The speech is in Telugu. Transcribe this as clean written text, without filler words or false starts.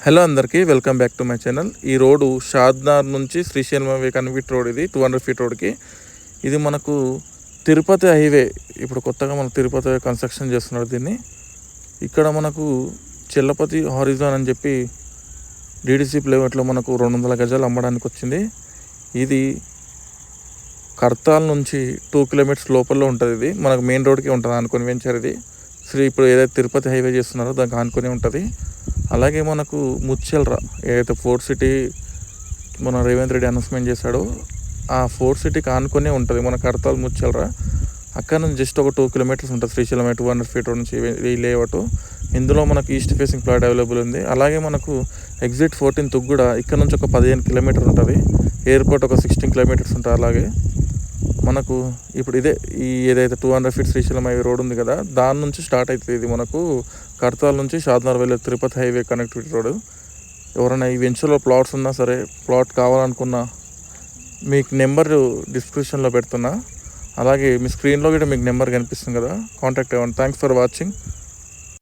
హలో అందరికీ welcome back to my channel. ఈ రోడ్డు షాద్నగర్ నుంచి శ్రీశైలం హైవే కన్విట్ రోడ్. ఇది 200 ఫీట్ రోడ్కి. ఇది మనకు తిరుపతి హైవే. ఇప్పుడు కొత్తగా మన తిరుపతి హైవే కన్స్ట్రక్షన్ చేస్తున్నారు దీన్ని. ఇక్కడ మనకు చెల్లపతి హారిజాన్ అని చెప్పి డీడీసీ ప్లేవెట్లో మనకు 200 గజాలు అమ్మడానికి వచ్చింది. ఇది కర్తాల్ నుంచి 2 కిలోమీటర్స్ లోపల ఉంటుంది. ఇది మనకు మెయిన్ రోడ్కి ఉంటుంది అనుకుని వెంచర్. ఇది ఇప్పుడు ఏదైతే తిరుపతి హైవే చేస్తున్నారో దానికి ఆనుకొని ఉంటుంది. అలాగే మనకు ముచ్చెల్రా ఏదైతే ఫోర్ట్ సిటీ మన రేవంత్ రెడ్డి అనౌన్స్మెంట్ చేశాడో ఆ ఫోర్ట్ సిటీకి ఆనుకొనే ఉంటుంది మన కర్తాల్ ముచ్చెల్రా. అక్కడ నుంచి జస్ట్ ఒక 2 కిలోమీటర్స్ ఉంటుంది శ్రీశైలం 200 ఫీట్ నుంచి ఈ లేఅవుట్. ఇందులో మనకు ఈస్ట్ ఫేసింగ్ ప్లాట్ అవైలబుల్ ఉంది. అలాగే మనకు ఎగ్జిట్ 14 కూడా ఇక్కడ నుంచి ఒక 15 కిలోమీటర్ ఉంటుంది. ఎయిర్పోర్ట్ ఒక 16 కిలోమీటర్స్ ఉంటుంది. అలాగే మనకు ఇప్పుడు ఏదైతే 200 ఫీట్ శ్రీశైలం హైవే రోడ్ ఉంది కదా, దాని నుంచి స్టార్ట్ అవుతుంది. ఇది మనకు కర్తాల్ నుంచి షాద్నగర్ వెళ్ళే తిరుపతి హైవే కనెక్టివిటీ రోడ్. ఎవరైనా ఈ వెంచర్లో ప్లాట్స్ ఉన్నా సరే, ప్లాట్ కావాలనుకున్నా మీకు నెంబర్ డిస్క్రిప్షన్లో పెడుతున్నా. అలాగే మీ స్క్రీన్లో కూడా మీకు నెంబర్ కనిపిస్తుంది కదా, కాంటాక్ట్ అవ్వండి. Thanks for watching.